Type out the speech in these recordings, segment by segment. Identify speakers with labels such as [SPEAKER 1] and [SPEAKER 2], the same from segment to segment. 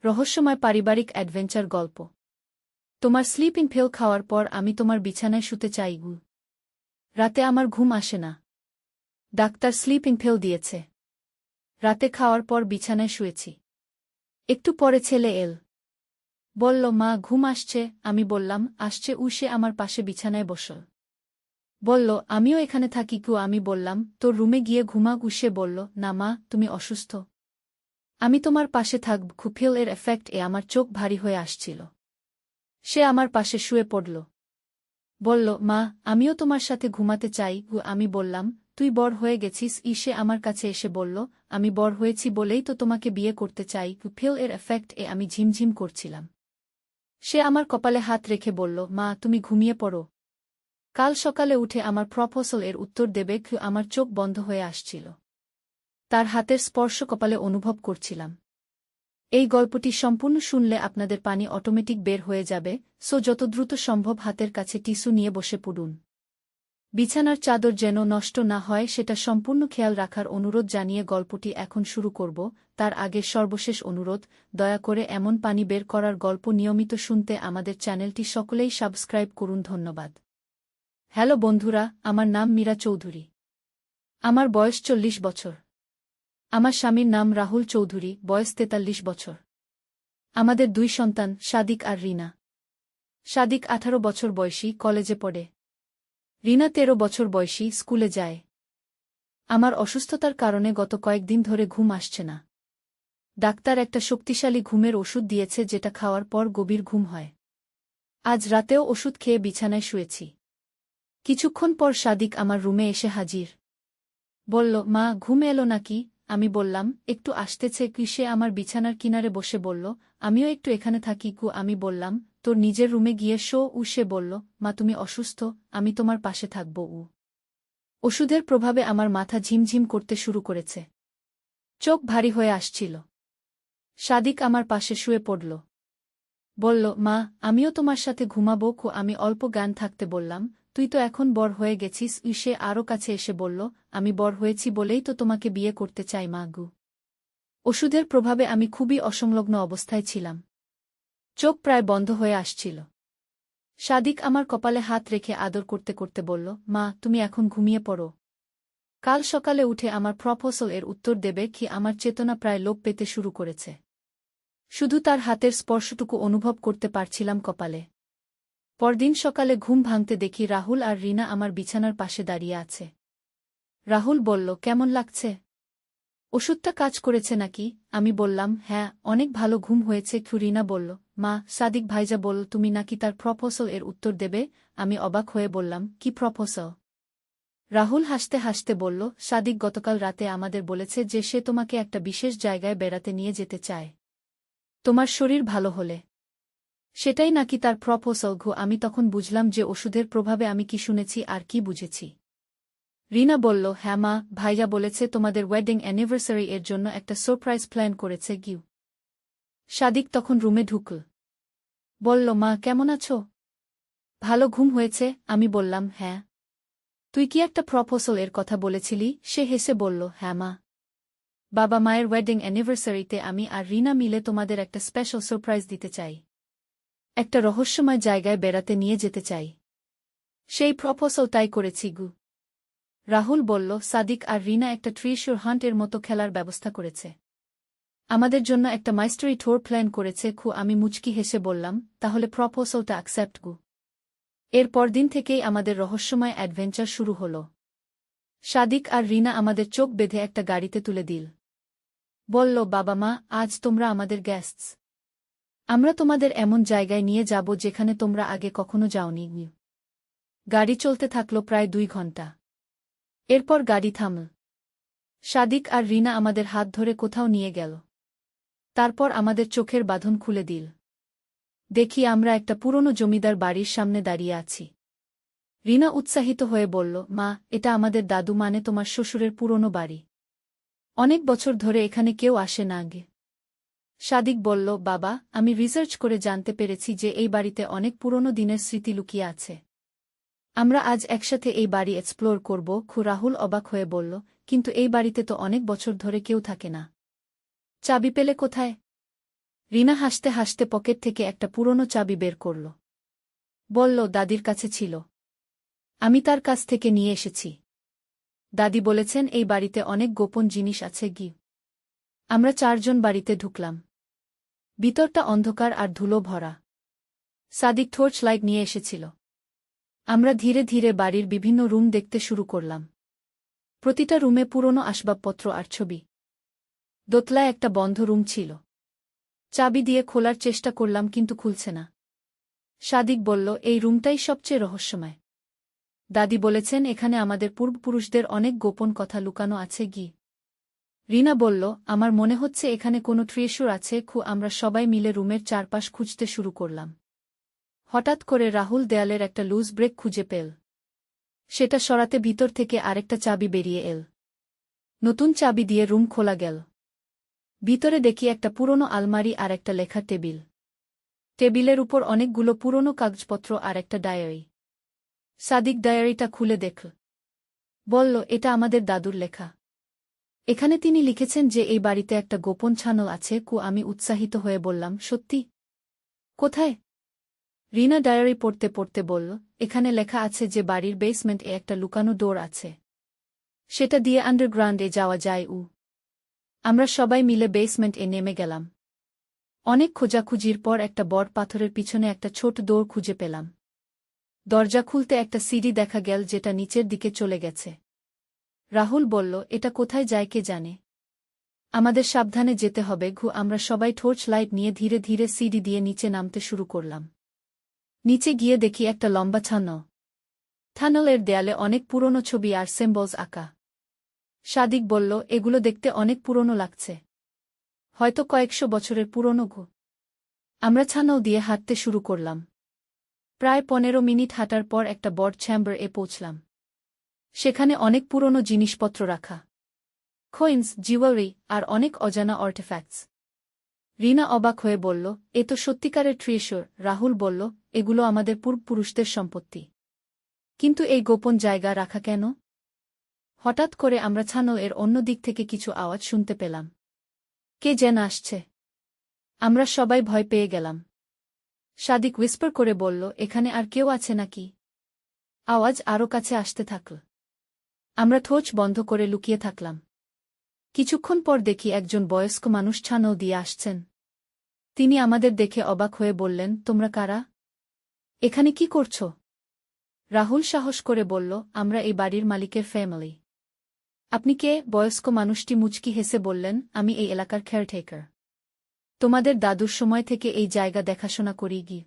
[SPEAKER 1] রহস্যময় পারিবারিক অ্যাডভেঞ্চার গল্প। তোমার স্লিপিং পিল খাওয়ার পর আমি তোমার বিছানায় শুতে চাই। রাতে আমার ঘুম আসে না। ডাক্তার স্লিপিং পিল দিয়েছে। রাতে খাওয়ার পর বিছানায় শুয়েছি। একটু পরে ছেলে এল। বলল, মা ঘুম আসছে। আমি বললাম, আসছে। সে আমার পাশে বিছানায় বসল। বলল, আমিও এখানে থাকি। আমি বললাম, তোর রুমে গিয়ে ঘুমাক। সে বলল, না মা, তুমি অসুস্থ। আমি তোমার পাশে থাকব। পিল এর এফেক্ট আমার চোখ ভারী হয়ে আসছিল। সে আমার পাশে শুয়ে পড়ল। বলল, মা, আমিও তোমার সাথে ঘুমাতে চাই। আমি বললাম, তুই বড় হয়ে গেছিস। সে আমার কাছে এসে বলল, আমি বড় হয়েছি বলেই তো তোমাকে বিয়ে করতে চাই। পিল এর এফেক্ট আমি ঝিমঝিম করছিলাম। সে আমার কপালে হাত রেখে বলল, মা, তুমি ঘুমিয়ে পড়ো। কাল সকালে উঠে আমার প্রপোজাল এর উত্তর দেবে। আমার চোখ বন্ধ হয়ে আসছিল। তার হাতের স্পর্শ কপালে অনুভব করছিলাম। এই গল্পটি সম্পূর্ণ শুনলে আপনাদের পানি অটোমেটিক বের হয়ে যাবে, সো যত দ্রুত সম্ভব হাতের কাছে টিস্যু নিয়ে বসে পড়ুন। বিছানার চাদর যেন নষ্ট না হয় সেটা সম্পূর্ণ খেয়াল রাখার অনুরোধ জানিয়ে গল্পটি এখন শুরু করব। তার আগে সর্বশেষ অনুরোধ, দয়া করে এমন পানি বের করার গল্প নিয়মিত শুনতে আমাদের চ্যানেলটি সকলেই সাবস্ক্রাইব করুন। ধন্যবাদ। হ্যালো বন্ধুরা, আমার নাম মীরা চৌধুরী। আমার বয়স 40 বছর। আমার স্বামীর নাম রাহুল চৌধুরী, বয়স 43 বছর। আমাদের 2 সন্তান, সাদিক আর রিনা। সাদিক 18 বছর বয়সী, কলেজে পড়ে। রিনা 13 বছর বয়সী, স্কুলে যায়। আমার অসুস্থতার কারণে গত কয়েকদিন ধরে ঘুম আসছে না। ডাক্তার একটা শক্তিশালী ঘুমের ওষুধ দিয়েছে যেটা খাওয়ার পর গভীর ঘুম হয়। আজ রাতেও ওষুধ খেয়ে বিছানায় শুয়েছি। কিছুক্ষণ পর সাদিক আমার রুমে এসে হাজির। বলল, মা, ঘুম এলো নাকি? আমি বললাম, একটু আসতেছে। সে আমার বিছানার কিনারে বসে বলল, আমিও একটু এখানে থাকি। আমি বললাম, তোর নিজের রুমে গিয়ে শো। সে বলল, মা, তুমি অসুস্থ, আমি তোমার পাশে থাকব। ওষুধের প্রভাবে আমার মাথা ঝিমঝিম করতে শুরু করেছে। চোখ ভারী হয়ে আসছিল। সাদিক আমার পাশে শুয়ে পড়ল। বলল, মা, আমিও তোমার সাথে ঘুমাবো। আমি অল্প জ্ঞান থাকতে বললাম, তুই তো এখন বড় হয়ে গেছিস। সে আরও কাছে এসে বলল, আমি বড় হয়েছি বলেই তো তোমাকে বিয়ে করতে চাই মা। ওষুধের প্রভাবে আমি খুবই অসংলগ্ন অবস্থায় ছিলাম। চোখ প্রায় বন্ধ হয়ে আসছিল। সাদিক আমার কপালে হাত রেখে আদর করতে করতে বলল, মা, তুমি এখন ঘুমিয়ে পড়ো। কাল সকালে উঠে আমার প্রপোজাল এর উত্তর দেবে। আমার চেতনা প্রায় লোপ পেতে শুরু করেছে। শুধু তার হাতের স্পর্শটুকু অনুভব করতে পারছিলাম কপালে। পরদিন সকালে ঘুম ভাঙতে দেখি রাহুল আর রিনা আমার বিছানার পাশে দাঁড়িয়ে আছে। রাহুল বলল, কেমন লাগছে? ওষুধটা কাজ করেছে নাকি? আমি বললাম, হ্যাঁ, অনেক ভালো ঘুম হয়েছে। রিনা বলল, মা, সাদিক ভাইজা বলল তুমি নাকি তার প্রপোজাল এর উত্তর দেবে। আমি অবাক হয়ে বললাম, কি প্রপোজাল? রাহুল হাসতে হাসতে বলল, সাদিক গতকাল রাতে আমাদের বলেছে যে সে তোমাকে একটা বিশেষ জায়গায় বেড়াতে নিয়ে যেতে চায়। তোমার শরীর ভালো হলে। সেটাই নাকি তার প্রপোজাল। আমি তখন বুঝলাম যে ওষুধের প্রভাবে আমি কি শুনেছি আর কি বুঝেছি। রিনা বলল, হ্যাঁ মা, ভাইয়া বলেছে তোমাদের ওয়েডিং অ্যানিভার্সারি এর জন্য একটা সারপ্রাইজ প্ল্যান করেছে। সাদিক তখন রুমে ঢুকল। বলল, মা, কেমন আছো? ভালো ঘুম হয়েছে? আমি বললাম, হ্যাঁ। তুই কি একটা প্রপোজাল এর কথা বলেছিলি? সে হেসে বলল, হ্যাঁ মা। বাবা মায়ের ওয়েডিং অ্যানিভার্সারিতে আমি আর রিনা মিলে তোমাদের একটা স্পেশাল সারপ্রাইজ দিতে চাই। একটা রহস্যময় জায়গায় বেড়াতে নিয়ে যেতে চাই। সেই প্রপোজালটাই করেছি। রাহুল বলল, সাদিক আর রিনা একটা ট্রেজার হান্ট এর মতো খেলার ব্যবস্থা করেছে। আমাদের জন্য একটা মাইস্টারি ট্যুর প্ল্যান করেছে। আমি মুচকি হেসে বললাম, তাহলে প্রপোজালটা অ্যাকসেপ্ট। এর পরদিন থেকেই আমাদের রহস্যময় অ্যাডভেঞ্চার শুরু হল। সাদিক আর রিনা আমাদের চোখ বেঁধে একটা গাড়িতে তুলে দিল। বলল, বাবা মা, আজ তোমরা আমাদের গেস্টস। আমরা তোমাদের এমন জায়গায় নিয়ে যাব যেখানে তোমরা আগে কখনো যাওনি। গাড়ি চলতে থাকল প্রায় 2 ঘন্টা। এরপর গাড়ি থামল। সাদিক আর রিনা আমাদের হাত ধরে কোথাও নিয়ে গেল। তারপর আমাদের চোখের বাঁধন খুলে দিল। দেখি আমরা একটা পুরনো জমিদার বাড়ির সামনে দাঁড়িয়ে আছি। রিনা উৎসাহিত হয়ে বলল, মা, এটা আমাদের দাদু মানে তোমার শ্বশুরের পুরনো বাড়ি। অনেক বছর ধরে এখানে কেউ আসে না আগে। সাদিক বলল, বাবা, আমি রিসার্চ করে জানতে পেরেছি যে এই বাড়িতে অনেক পুরনো দিনের স্মৃতি লুকিয়ে আছে। আমরা আজ একসাথে এই বাড়ি এক্সপ্লোর করব। রাহুল অবাক হয়ে বলল, কিন্তু এই বাড়িতে তো অনেক বছর ধরে কেউ থাকে না। চাবি পেলে কোথায়? রিনা হাসতে হাসতে পকেট থেকে একটা পুরনো চাবি বের করল। বলল, দাদির কাছে ছিল। আমি তার কাছ থেকে নিয়ে এসেছি। দাদি বলেছেন এই বাড়িতে অনেক গোপন জিনিস আছে গি। আমরা 4 জন বাড়িতে ঢুকলাম। ভিতরটা অন্ধকার আর ধুলো ভরা। সাদিক টর্চ লাইট নিয়ে এসেছিল। আমরা ধীরে ধীরে বাড়ির বিভিন্ন রুম দেখতে শুরু করলাম। প্রতিটা রুমে পুরনো আসবাবপত্র আর ছবি। দোতলায় একটা বন্ধ রুম ছিল। চাবি দিয়ে খোলার চেষ্টা করলাম কিন্তু খুলছে না। সাদিক বলল, এই রুমটাই সবচেয়ে রহস্যময়। দাদি বলেছেন এখানে আমাদের পূর্বপুরুষদের অনেক গোপন কথা লুকানো আছে গি। রিনা বলল, আমার মনে হচ্ছে এখানে কোনো ট্রেজার আছে। আমরা সবাই মিলে রুমের চারপাশ খুঁজতে শুরু করলাম। হঠাৎ করে রাহুল দেয়ালের একটা লুজ ব্রেক খুঁজে পেল। সেটা সরাতে ভিতর থেকে আরেকটা চাবি বেরিয়ে এল। নতুন চাবি দিয়ে রুম খোলা গেল। ভিতরে দেখি একটা পুরনো আলমারি আর একটা লেখার টেবিল। টেবিলের উপর অনেকগুলো পুরনো কাগজপত্র আর একটা ডায়েরি। সাদিক ডায়েরিটা খুলে দেখল। বলল, এটা আমাদের দাদুর লেখা। এখানে তিনি লিখেছেন যে এই বাড়িতে একটা গোপন ছানল আছে। আমি উৎসাহিত হয়ে বললাম, সত্যি? কোথায়? রিনা ডায়েরি পড়তে পড়তে বলল, এখানে লেখা আছে যে বাড়ির বেসমেন্টে একটা লুকানো ডোর আছে। সেটা দিয়ে আন্ডারগ্রাউন্ডে যাওয়া যায়। আমরা সবাই মিলে বেসমেন্টে নেমে গেলাম। অনেক খোঁজাখুঁজির পর একটা বড় পাথরের পিছনে একটা ছোট ডোর খুঁজে পেলাম। দরজা খুলতে একটা সিঁড়ি দেখা গেল যেটা নিচের দিকে চলে গেছে। রাহুল বলল, এটা কোথায় যায় কে জানে। আমাদের সাবধানে যেতে হবে। আমরা সবাই টর্চ লাইট নিয়ে ধীরে ধীরে সিঁড়ি দিয়ে নিচে নামতে শুরু করলাম। নিচে গিয়ে দেখি একটা লম্বা ছানল। থানলের দেয়ালে অনেক পুরনো ছবি আর সিম্বলস আঁকা। সাদিক বলল, এগুলো দেখতে অনেক পুরনো লাগছে। হয়তো কয়েকশো বছরের পুরনো। আমরা ছানল দিয়ে হাঁটতে শুরু করলাম। প্রায় 15 মিনিট হাঁটার পর একটা বড় চেম্বার এ পৌঁছলাম। সেখানে অনেক পুরনো জিনিসপত্র রাখা। কয়েন্স, জুয়েলারি আর অনেক অজানা আর্টিফ্যাক্টস। রিনা অবাক হয়ে বলল, এ তো সত্যিকারের ট্রেজার। রাহুল বলল, এগুলো আমাদের পূর্বপুরুষদের সম্পত্তি। কিন্তু এই গোপন জায়গা রাখা কেন? হঠাৎ করে আমরা ছানল এর অন্য দিক থেকে কিছু আওয়াজ শুনতে পেলাম। কে যেন আসছে। আমরা সবাই ভয় পেয়ে গেলাম। সাদিক হুইসপার করে বলল, এখানে আর কেউ আছে নাকি? আওয়াজ আরও কাছে আসতে থাকল। আমরা টর্চ বন্ধ করে লুকিয়ে থাকলাম। কিছুক্ষণ পর দেখি একজন বয়স্ক মানুষ ছানল দিয়ে আসছেন। তিনি আমাদের দেখে অবাক হয়ে বললেন, তোমরা কারা? এখানে কি করছ? রাহুল সাহস করে বলল, আমরা এই বাড়ির মালিকের ফ্যামিলি। আপনি কে? বয়স্ক মানুষটি মুচকি হেসে বললেন, আমি এই এলাকার কেয়ারটেকার। তোমাদের দাদুর সময় থেকে এই জায়গা দেখাশোনা করি গি।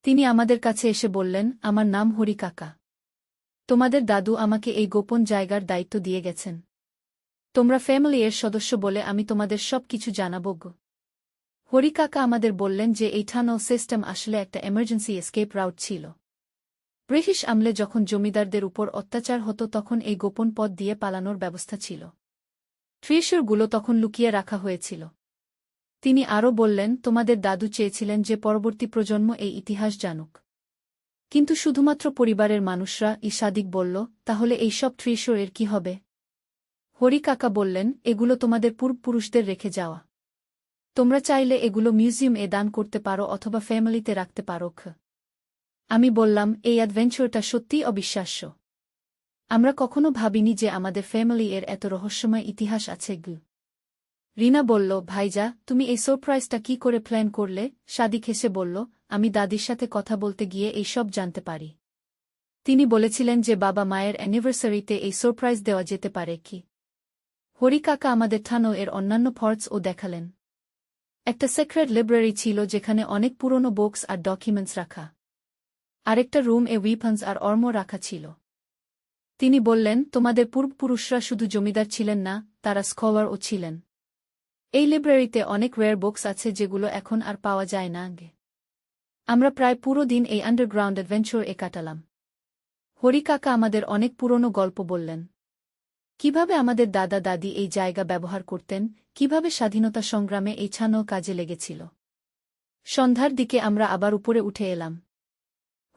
[SPEAKER 1] তিনি আমাদের কাছে এসে বললেন, আমার নাম হরি কাকা। তোমাদের দাদু আমাকে এই গোপন জায়গার দায়িত্ব দিয়ে গেছেন। তোমরা ফ্যামিলি এর সদস্য বলে আমি তোমাদের সব কিছু জানাব গো। হরি কাকা আমাদের বললেন যে এই টানেল সিস্টেম আসলে একটা এমার্জেন্সি এসকেপ রাউট ছিল। ব্রিটিশ আমলে যখন জমিদারদের উপর অত্যাচার হতো তখন এই গোপন পথ দিয়ে পালানোর ব্যবস্থা ছিল। ট্রেজারগুলো তখন লুকিয়ে রাখা হয়েছিল। তিনি আরও বললেন, তোমাদের দাদু চেয়েছিলেন যে পরবর্তী প্রজন্ম এই ইতিহাস জানুক। কিন্তু শুধুমাত্র পরিবারের মানুষরা। সাদিক বলল, তাহলে এই সব ট্রেজার এর কি হবে? হরি কাকা বললেন, এগুলো তোমাদের পূর্বপুরুষদের রেখে যাওয়া। তোমরা চাইলে এগুলো মিউজিয়াম এ দান করতে পারো অথবা ফ্যামিলিতে রাখতে পারো। আমি বললাম, এই অ্যাডভেঞ্চারটা সত্যিই অবিশ্বাস্য। আমরা কখনো ভাবিনি যে আমাদের ফ্যামিলি এর এত রহস্যময় ইতিহাস আছে। রিনা বলল, ভাইজা, তুমি এই সারপ্রাইজটা কি করে প্ল্যান করলে? সাদিক হেসে বলল, আমি দাদির সাথে কথা বলতে গিয়ে এই সব জানতে পারি। তিনি বলেছিলেন যে বাবা মায়ের অ্যানিভার্সারিতে এই সারপ্রাইজ দেওয়া যেতে পারে কি। হরি কাকা আমাদের টানেল এর অন্যান্য পার্টসও দেখালেন। একটা সিক্রেট লাইব্রেরি ছিল যেখানে অনেক পুরনো বুকস আর ডকুমেন্টস রাখা। আরেকটা রুম এ উইপন্স আর আর্মর রাখা ছিল। তিনি বললেন, তোমাদের পূর্বপুরুষরা শুধু জমিদার ছিলেন না, তারা স্কলারও ছিলেন। এই লাইব্রেরিতে অনেক রেয়ার বুকস আছে যেগুলো এখন আর পাওয়া যায় না। আমরা প্রায় পুরো দিন এই আন্ডারগ্রাউন্ড অ্যাডভেঞ্চার এ কাটালাম। হরি কাকা আমাদের অনেক পুরনো গল্প বললেন। কিভাবে আমাদের দাদা দাদি এই জায়গা ব্যবহার করতেন, কিভাবে স্বাধীনতা সংগ্রামে এই ছানল কাজে লেগেছিল। সন্ধ্যার দিকে আমরা আবার উপরে উঠে এলাম।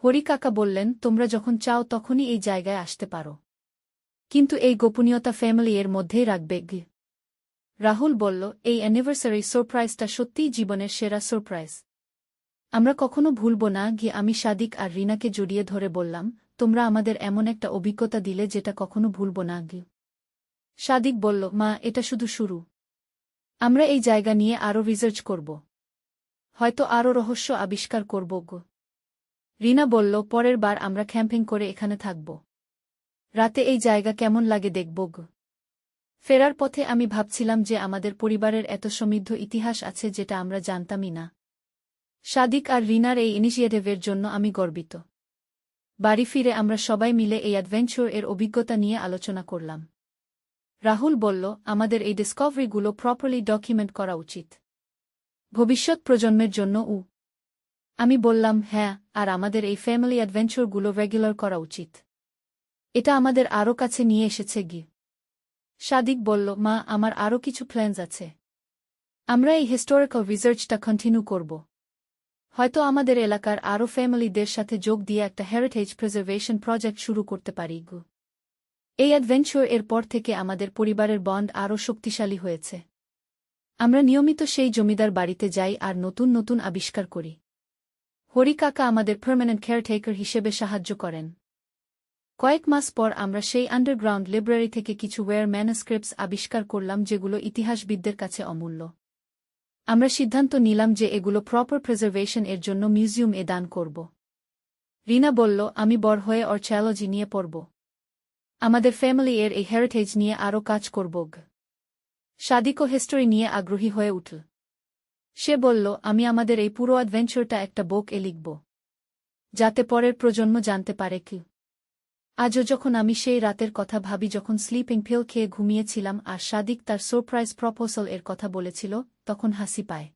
[SPEAKER 1] হরি কাকা বললেন, তোমরা যখন চাও তখনই এই জায়গায় আসতে পারো। কিন্তু এই গোপনীয়তা ফ্যামিলি এর মধ্যেই রাখবে। রাহুল বলল, এই অ্যানিভার্সারি সারপ্রাইজটা সত্যিই জীবনের সেরা সারপ্রাইজ। আমরা কখনো ভুলব না। আমি সাদিক আর রিনাকে জড়িয়ে ধরে বললাম, তোমরা আমাদের এমন একটা অভিজ্ঞতা দিলে যেটা কখনো ভুলব না। সাদিক বলল, মা, এটা শুধু শুরু। আমরা এই জায়গা নিয়ে আরও রিসার্চ করব। হয়তো আরও রহস্য আবিষ্কার করব। রিনা বলল, পরের বার আমরা ক্যাম্পিং করে এখানে থাকব। রাতে এই জায়গা কেমন লাগে দেখব। ফেরার পথে আমি ভাবছিলাম যে আমাদের পরিবারের এত সমৃদ্ধ ইতিহাস আছে যেটা আমরা জানতামই না। সাদিক আর রিনার এই ইনিশিয়েটিভের জন্য আমি গর্বিত। বাড়ি ফিরে আমরা সবাই মিলে এই অ্যাডভেঞ্চার এর অভিজ্ঞতা নিয়ে আলোচনা করলাম। রাহুল বলল, আমাদের এই ডিসকভারিগুলো প্রপারলি ডকুমেন্ট করা উচিত, ভবিষ্যৎ প্রজন্মের জন্য। আমি বললাম, হ্যাঁ, আর আমাদের এই ফ্যামিলি অ্যাডভেঞ্চারগুলো রেগুলার করা উচিত। এটা আমাদের আরও কাছে নিয়ে এসেছে। সাদিক বলল, মা, আমার আরও কিছু প্ল্যানস আছে। আমরা এই হিস্টোরিক্যাল রিসার্চটা কন্টিনিউ করব। হয়তো আমাদের এলাকার আরও ফ্যামিলিদের সাথে যোগ দিয়ে একটা হেরিটেজ প্রিজার্ভেশন প্রজেক্ট শুরু করতে পারি। এই অ্যাডভেঞ্চার এর পর থেকে আমাদের পরিবারের বন্ড আরও শক্তিশালী হয়েছে। আমরা নিয়মিত সেই জমিদার বাড়িতে যাই আর নতুন নতুন আবিষ্কার করি। হরি কাকা আমাদের পার্মানেন্ট কেয়ারটেকার হিসেবে সাহায্য করেন। কয়েক মাস পর আমরা সেই আন্ডারগ্রাউন্ড লাইব্রেরি থেকে কিছু ওয়্যার ম্যানুস্ক্রিপ্টস আবিষ্কার করলাম যেগুলো ইতিহাসবিদদের কাছে অমূল্য। আমরা সিদ্ধান্ত নিলাম যে এগুলো প্রপার প্রিজার্ভেশন এর জন্য মিউজিয়াম এ দান করব। রিনা বলল, আমি বড় হয়ে আর্চায়োলজি নিয়ে পড়ব। আমাদের ফ্যামিলি এর এই হেরিটেজ নিয়ে আরও কাজ করব। সাদিকও হিস্টোরি নিয়ে আগ্রহী হয়ে উঠল। সে বলল, আমি আমাদের এই পুরো অ্যাডভেঞ্চারটা একটা বুক এ লিখব, যাতে পরের প্রজন্ম জানতে পারে। আজও যখন আমি সেই রাতের কথা ভাবি যখন স্লিপিং পিল খেয়ে ঘুমিয়েছিলাম আর সাদিক তার সারপ্রাইজ প্রপোজাল এর কথা বলেছিল, তখন হাসি পায়।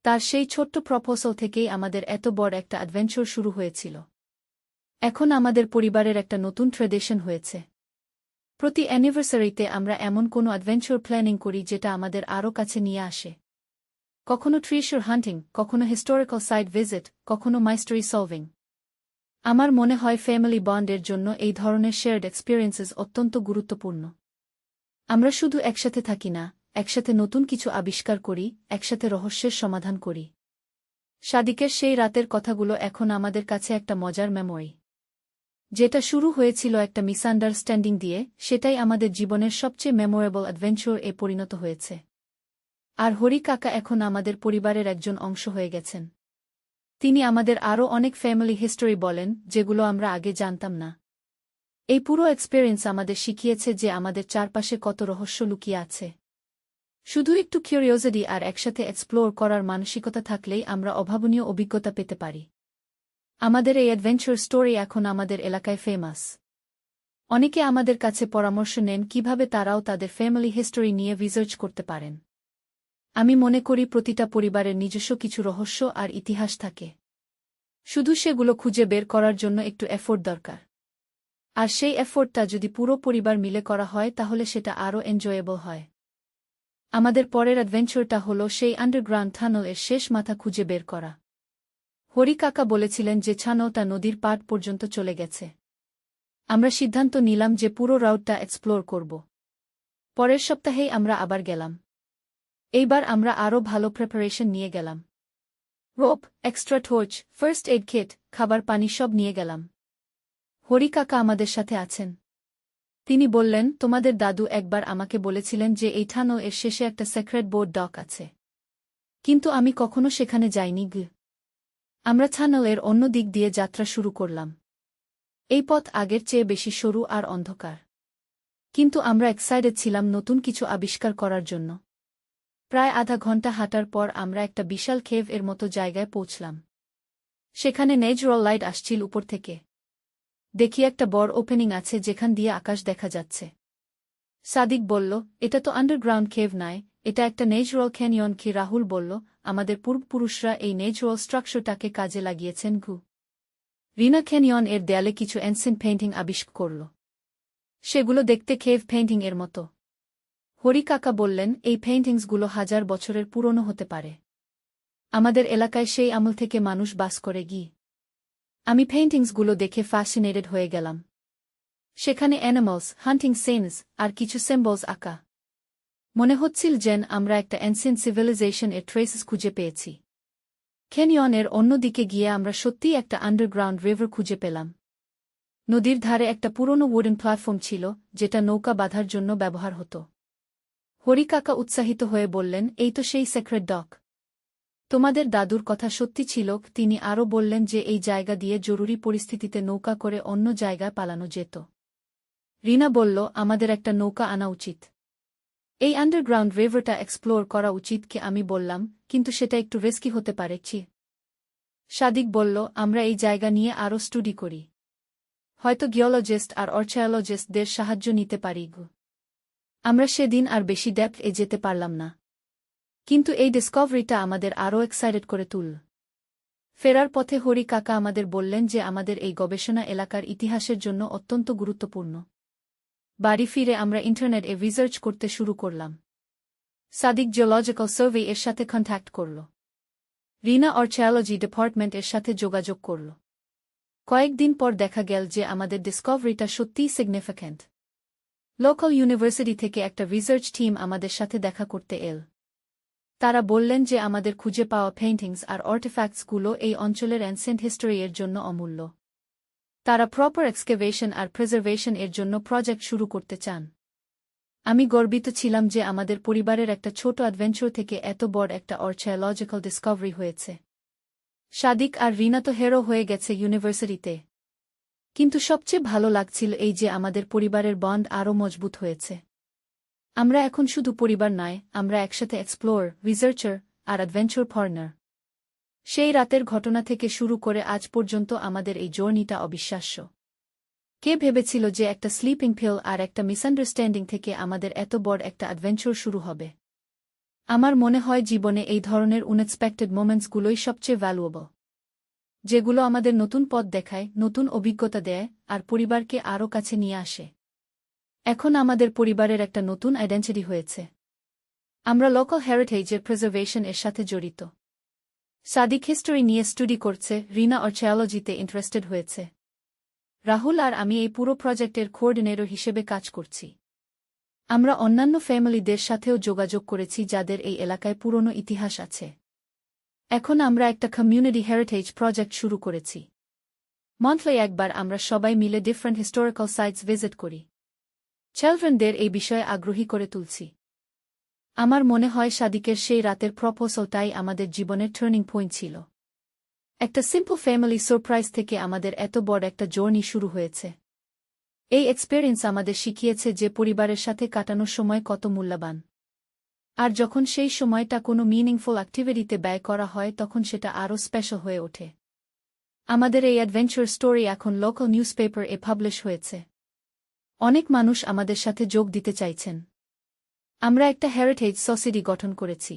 [SPEAKER 1] তার সেই ছোট্ট প্রপোজাল থেকেই আমাদের এত বড় একটা অ্যাডভেঞ্চার শুরু হয়েছিল। এখন আমাদের পরিবারের একটা নতুন ট্র্যাডিশন হয়েছে। প্রতি অ্যানিভার্সারিতে আমরা এমন কোনো অ্যাডভেঞ্চার প্ল্যানিং করি যেটা আমাদের আরও কাছে নিয়ে আসে। কখনো ট্রেজার হান্টিং, কখনো হিস্টোরিক্যাল সাইট ভিজিট, কখনো মাইস্টারি সলভিং। আমার মনে হয় ফ্যামিলি বন্ডের জন্য এই ধরনের শেয়ার্ড এক্সপিরিয়েন্সেস অত্যন্ত গুরুত্বপূর্ণ। আমরা শুধু একসাথে থাকি না, একসাথে নতুন কিছু আবিষ্কার করি, একসাথে রহস্যের সমাধান করি। সাদিকের সেই রাতের কথাগুলো এখন আমাদের কাছে একটা মজার মেমোরি। যেটা শুরু হয়েছিল একটা মিসআন্ডারস্ট্যান্ডিং দিয়ে, সেটাই আমাদের জীবনের সবচেয়ে মেমোরেবল অ্যাডভেঞ্চার এ পরিণত হয়েছে। আর হরি কাকা এখন আমাদের পরিবারের একজন অংশ হয়ে গেছেন। তিনি আমাদের আরও অনেক ফ্যামিলি হিস্টোরি বলেন, যেগুলো আমরা আগে জানতাম না। এই পুরো এক্সপেরিয়েন্স আমাদের শিখিয়েছে যে আমাদের চারপাশে কত রহস্য লুকিয়ে আছে। শুধু একটু কিউরিওসিটি আর একসাথে এক্সপ্লোর করার মানসিকতা থাকলেই আমরা অভাবনীয় অভিজ্ঞতা পেতে পারি। আমাদের এই অ্যাডভেঞ্চার স্টোরি এখন আমাদের এলাকায় ফেমাস। অনেকে আমাদের কাছে পরামর্শ নেন কিভাবে তারাও তাদের ফ্যামিলি হিস্টোরি নিয়ে রিসার্চ করতে পারেন। আমি মনে করি প্রতিটা পরিবারের নিজস্ব কিছু রহস্য আর ইতিহাস থাকে। শুধু সেগুলো খুঁজে বের করার জন্য একটু এফোর্ট দরকার। আর সেই এফোর্টটা যদি পুরো পরিবার মিলে করা হয় তাহলে সেটা আরও এনজয়েবল হয়। আমাদের পরের অ্যাডভেঞ্চারটা হলো সেই আন্ডারগ্রাউন্ড টানেল এর শেষ মাথা খুঁজে বের করা। হরি কাকা বলেছিলেন যে ছানোটা নদীর পাড় পর্যন্ত চলে গেছে। আমরা সিদ্ধান্ত নিলাম যে পুরো রাউটটা এক্সপ্লোর করব। পরের সপ্তাহেই আমরা আবার গেলাম। এইবার আমরা আরও ভালো প্রিপারেশন নিয়ে গেলাম। Rope, extra torch, first aid kit, খাবার পানি সব নিয়ে গেলাম। হরি কাকা আমাদের সাথে আছেন। তিনি বললেন, তোমাদের দাদু একবার আমাকে বলেছিলেন যে এই টানেল এর শেষে একটা সিক্রেট বোট ডক আছে। কিন্তু আমি কখনো সেখানে যাইনি। আমরা টানেল এর অন্য দিক দিয়ে যাত্রা শুরু করলাম। এই পথ আগের চেয়ে বেশি সরু আর অন্ধকার। কিন্তু আমরা এক্সাইটেড ছিলাম নতুন কিছু আবিষ্কার করার জন্য। প্রায় আধা ঘন্টা হাঁটার পর আমরা একটা বিশাল কেভ এর মতো জায়গায় পৌঁছলাম। সেখানে ন্যাচারাল লাইট আসছিল উপর থেকে। দেখি একটা বড় ওপেনিং আছে যেখান দিয়ে আকাশ দেখা যাচ্ছে। সাদিক বলল, এটা তো আন্ডারগ্রাউন্ড কেভ নয়, এটা একটা ন্যাচারাল ক্যানিয়ন। রাহুল বলল, আমাদের পূর্বপুরুষরা এই ন্যাচারাল স্ট্রাকচারটাকে কাজে লাগিয়েছেন। রিনা ক্যানিয়ন এর দেয়ালে কিছু অ্যানসিয়েন্ট পেইন্টিং আবিষ্কার করল। সেগুলো দেখতে কেভ পেইন্টিং এর মতো। হরি কাকা বললেন, এই পেইন্টিংসগুলো 1000 বছরের পুরনো হতে পারে। আমাদের এলাকায় সেই আমল থেকে মানুষ বাস করে। আমি পেইন্টিংসগুলো দেখে ফ্যাসিনেটেড হয়ে গেলাম। সেখানে অ্যানিমালস, হান্টিং সিনস আর কিছু সিম্বলস আঁকা। মনে হচ্ছিল যেন আমরা একটা অ্যানসিয়েন্ট সিভিলাইজেশন এর ট্রেসেস খুঁজে পেয়েছি। ক্যানিয়নের অন্য দিকে গিয়ে আমরা সত্যিই একটা আন্ডারগ্রাউন্ড রিভার খুঁজে পেলাম। নদীর ধারে একটা পুরনো উডেন প্ল্যাটফর্ম ছিল, যেটা নৌকা বাঁধার জন্য ব্যবহার হতো। হরিকাকা উৎসাহিত হয়ে বললেন, এই তো সেই সেক্রেট ডক। তোমাদের দাদুর কথা সত্যি ছিল। তিনি আরও বললেন যে এই জায়গা দিয়ে জরুরি পরিস্থিতিতে নৌকা করে অন্য জায়গায় পালানো যেত। রিনা বলল, আমাদের একটা নৌকা আনা উচিত। এই আন্ডারগ্রাউন্ড রিভারটা এক্সপ্লোর করা উচিত। কি আমি বললাম, কিন্তু সেটা একটু রিস্কি হতে পারে। সাদিক বলল, আমরা এই জায়গা নিয়ে আরও স্টাডি করি। হয়তো জিওলজিস্ট আর আর্চায়োলজিস্টদের সাহায্য নিতে পারি। আমরা সেদিন আর বেশি ডেপথ যেতে পারলাম না, কিন্তু এই ডিসকভারিটা আমাদের আরও এক্সাইটেড করে তুলল। ফেরার পথে হরি কাকা আমাদের বললেন যে আমাদের এই গবেষণা এলাকার ইতিহাসের জন্য অত্যন্ত গুরুত্বপূর্ণ। বাড়ি ফিরে আমরা ইন্টারনেটে রিসার্চ করতে শুরু করলাম। সাদিক জিওলজিক্যাল সার্ভে এর সাথে কন্ট্যাক্ট করল। রিনা আর্চায়োলজি ডিপার্টমেন্ট এর সাথে যোগাযোগ করল। কয়েকদিন পর দেখা গেল যে আমাদের ডিসকভারিটা সত্যিই সিগনিফিক্যান্ট। লোকাল ইউনিভার্সিটি থেকে একটা রিসার্চ টিম আমাদের সাথে দেখা করতে এল। তারা বললেন যে আমাদের খুঁজে পাওয়া পেইন্টিংস আর আর্টিফ্যাক্টসগুলো এই অঞ্চলের অ্যানসিয়েন্ট হিস্টোরি এর জন্য অমূল্য। তারা প্রপার এক্সকেভেশন আর প্রিজার্ভেশন এর জন্য প্রজেক্ট শুরু করতে চান। আমি গর্বিত ছিলাম যে আমাদের পরিবারের একটা ছোট অ্যাডভেঞ্চার থেকে এত বড় একটা আর্চায়োলজিক্যাল ডিসকভারি হয়েছে। সাদিক আর রিনা তো হেরো হয়ে গেছে ইউনিভার্সিটিতে, কিন্তু সবচেয়ে ভালো লাগছিল এই যে আমাদের পরিবারের বন্ড আরও মজবুত হয়েছে। আমরা এখন শুধু পরিবার নয়, আমরা একসাথে এক্সপ্লোর, রিসার্চার আর অ্যাডভেঞ্চার পার্টনার। সেই রাতের ঘটনা থেকে শুরু করে আজ পর্যন্ত আমাদের এই জার্নিটা অবিশ্বাস্য। কে ভেবেছিল যে একটা স্লিপিং পিল আর একটা মিসআন্ডারস্ট্যান্ডিং থেকে আমাদের এত বড় একটা অ্যাডভেঞ্চার শুরু হবে। আমার মনে হয় জীবনে এই ধরনের আনএক্সপেক্টেড মোমেন্টসগুলোই সবচেয়ে ভ্যালুয়েবল, যেগুলো আমাদের নতুন পথ দেখায়, নতুন অভিজ্ঞতা দেয় আর পরিবারকে আরও কাছে নিয়ে আসে। এখন আমাদের পরিবারের একটা নতুন আইডেন্টিটি হয়েছে। আমরা লোকাল হেরিটেজের প্রিজার্ভেশন এর সাথে জড়িত। সাদিক হিস্টোরি নিয়ে স্টাডি করছে, রিনা আর্চায়োলজিতে ইন্টারেস্টেড হয়েছে। রাহুল আর আমি এই পুরো প্রজেক্টের কোঅর্ডিনেটর হিসেবে কাজ করছি। আমরা অন্যান্য ফ্যামিলিদের সাথেও যোগাযোগ করেছি যাদের এই এলাকায় পুরনো ইতিহাস আছে। এখন আমরা একটা কমিউনিটি হেরিটেজ প্রজেক্ট শুরু করেছি। মন্থলি একবার আমরা সবাই মিলে ডিফারেন্ট হিস্টোরিক্যাল সাইটস ভিজিট করি। চিলড্রেনদের এই বিষয়ে আগ্রহী করে তুলছি। আমার মনে হয় সাদিকের সেই রাতের প্রপোজালটাই আমাদের জীবনের টার্নিং পয়েন্ট ছিল। একটা সিম্পল ফ্যামিলি সারপ্রাইজ থেকে আমাদের এত বড় একটা জার্নি শুরু হয়েছে। এই এক্সপেরিয়েন্স আমাদের শিখিয়েছে যে পরিবারের সাথে কাটানো সময় কত মূল্যবান। আর যখন সেই সময়টা কোনো মিনিংফুল অ্যাক্টিভিটিতে ব্যয় করা হয় তখন সেটা আরও স্পেশাল হয়ে ওঠে। আমাদের এই অ্যাডভেঞ্চার স্টোরি এখন লোকাল নিউজপেপার এ পাবলিশ হয়েছে। অনেক মানুষ আমাদের সাথে যোগ দিতে চাইছেন। আমরা একটা হেরিটেজ সোসাইটি গঠন করেছি।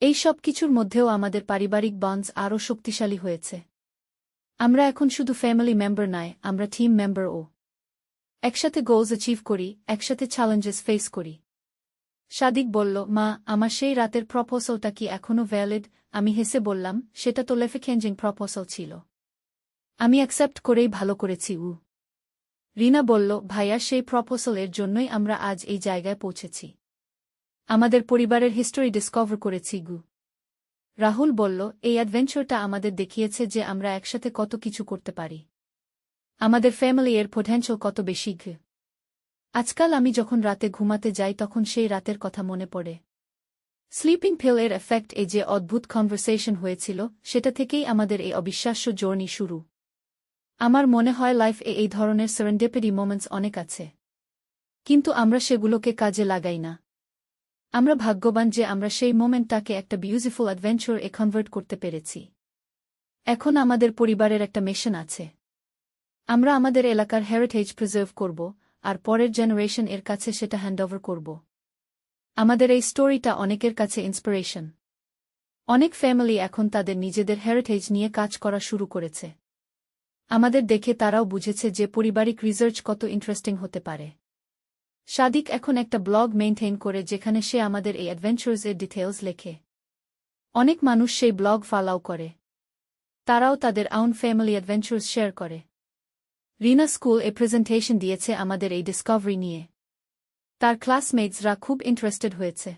[SPEAKER 1] এই সব কিছুর মধ্যেও আমাদের পারিবারিক বন্ডস আরও শক্তিশালী হয়েছে। আমরা এখন শুধু ফ্যামিলি মেম্বার নয়, আমরা টিম মেম্বারও। একসাথে গোলস অ্যাচিভ করি, একসাথে চ্যালেঞ্জেস ফেস করি। সাদিক বলল, মা, আমার সেই রাতের প্রপোজালটা কি এখনও ভ্যালিড? আমি হেসে বললাম, সেটা তো লাইফ চেঞ্জিং প্রপোজাল ছিল। আমি অ্যাকসেপ্ট করেই ভালো করেছি। রিনা বলল, ভাইয়া, সেই প্রপোজালের জন্যই আমরা আজ এই জায়গায় পৌঁছেছি। আমাদের পরিবারের হিস্টোরি ডিসকভার করেছি। রাহুল বলল, এই অ্যাডভেঞ্চারটা আমাদের দেখিয়েছে যে আমরা একসাথে কত কিছু করতে পারি। আমাদের ফ্যামিলি এর পটেনশিয়াল কত বেশি। আজকাল আমি যখন রাতে ঘুমাতে যাই তখন সেই রাতের কথা মনে পড়ে। স্লিপিং পিল এর এফেক্ট, এই যে অদ্ভুত কনভারসেশন হয়েছিল, সেটা থেকেই আমাদের এই অবিশ্বাস্য জার্নি শুরু। আমার মনে হয় লাইফে এই ধরনের সেরেন্ডিপিটি মোমেন্টস অনেক আছে, কিন্তু আমরা সেগুলোকে কাজে লাগাই না। আমরা ভাগ্যবান যে আমরা সেই মোমেন্টটাকে একটা বিউটিফুল অ্যাডভেঞ্চার এ কনভার্ট করতে পেরেছি। এখন আমাদের পরিবারের একটা মিশন আছে। আমরা আমাদের এলাকার হেরিটেজ প্রিজার্ভ করব আর পরের জেনারেশন এর কাছে সেটা হ্যান্ডওভার করব। আমাদের এই স্টোরিটা অনেকের কাছে ইন্সপিরেশন। অনেক ফ্যামিলি এখন তাদের নিজেদের হেরিটেজ নিয়ে কাজ করা শুরু করেছে। আমাদের দেখে তারাও বুঝেছে যে পারিবারিক রিসার্চ কত ইন্টারেস্টিং হতে পারে। সাদিক এখন একটা ব্লগ মেইনটেইন করে যেখানে সে আমাদের এই অ্যাডভেঞ্চার্স এর ডিটেইলস লেখে। অনেক মানুষ সেই ব্লগ ফলো করে। তারাও তাদের আউন ফ্যামিলি অ্যাডভেঞ্চার্স শেয়ার করে। রিনা স্কুল এ প্রেজেন্টেশন দিয়েছে আমাদের এই ডিসকভারি নিয়ে। তার ক্লাসমেটসরা খুব ইন্টারেস্টেড হয়েছে।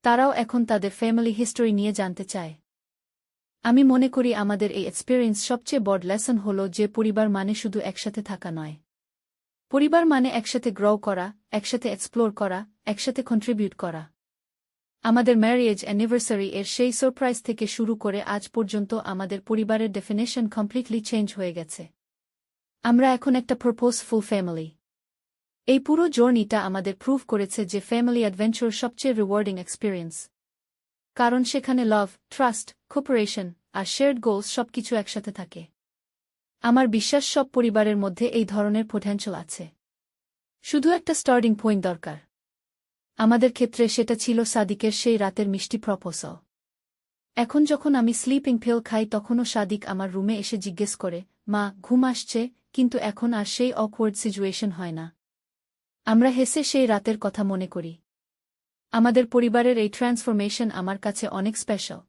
[SPEAKER 1] তারাও এখন তাদের ফ্যামিলি হিস্টোরি নিয়ে জানতে চায়। আমি মনে করি আমাদের এই এক্সপেরিয়েন্স সবচেয়ে বড় লেসন হল যে পরিবার মানে শুধু একসাথে থাকা নয়। পরিবার মানে একসাথে গ্রো করা, একসাথে এক্সপ্লোর করা, একসাথে কন্ট্রিবিউট করা। আমাদের ম্যারেজ অ্যানিভার্সারি এর সেই সারপ্রাইজ থেকে শুরু করে আজ পর্যন্ত আমাদের পরিবারের ডেফিনেশন কমপ্লিটলি চেঞ্জ হয়ে গেছে। আমরা এখন একটা পারপোজফুল ফ্যামিলি। এই পুরো জার্নিটা আমাদের প্রুভ করেছে যে ফ্যামিলি অ্যাডভেঞ্চার সবচেয়ে রিওয়ার্ডিং এক্সপেরিয়েন্স। কারণ সেখানে লাভ, ট্রাস্ট, কোঅপারেশন আর শেয়ার্ড গোলস সবকিছু একসাথে থাকে। আমার বিশ্বাস সব পরিবারের মধ্যে এই ধরনের পোটেনশিয়াল আছে। শুধু একটা স্টার্টিং পয়েন্ট দরকার। আমাদের ক্ষেত্রে সেটা ছিল সাদিকের সেই রাতের মিষ্টি প্রপোজাল। এখন যখন আমি স্লিপিং পিল খাই তখনও সাদিক আমার রুমে এসে জিজ্ঞেস করে, মা, ঘুম আসছে? কিন্তু এখন আর সেই অকওয়ার্ড সিচুয়েশন হয় না। আমরা হেসে সেই রাতের কথা মনে করি। আমাদের পরিবারের এই ট্রান্সফরমেশন আমার কাছে অনেক স্পেশাল।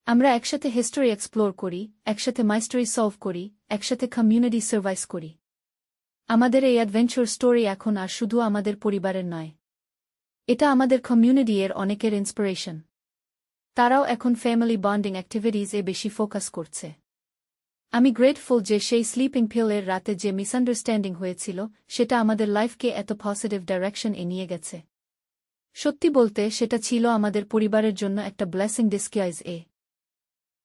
[SPEAKER 1] আমরা একসাথে হিস্টোরি এক্সপ্লোর করি, একসাথে মাইস্ট্রি সলভ করি, একসাথে কমিউনিটি সার্ভাইস করি। আমাদের এই অ্যাডভেঞ্চার স্টোরি এখন আর শুধু আমাদের পরিবারের নয়। এটা আমাদের কমিউনিটি এর অনেকের ইন্সপিরেশন। তারাও এখন ফ্যামিলি বন্ডিং অ্যাক্টিভিটিজ এ বেশি ফোকাস করছে। আমি গ্রেটফুল যে সেই স্লিপিং পিল এর রাতে যে মিসআন্ডারস্ট্যান্ডিং হয়েছিল সেটা আমাদের লাইফকে এত পজিটিভ ডাইরেকশন এ নিয়ে গেছে। সত্যি বলতে সেটা ছিল আমাদের পরিবারের জন্য একটা ব্লেসিং ডিসগাইজ।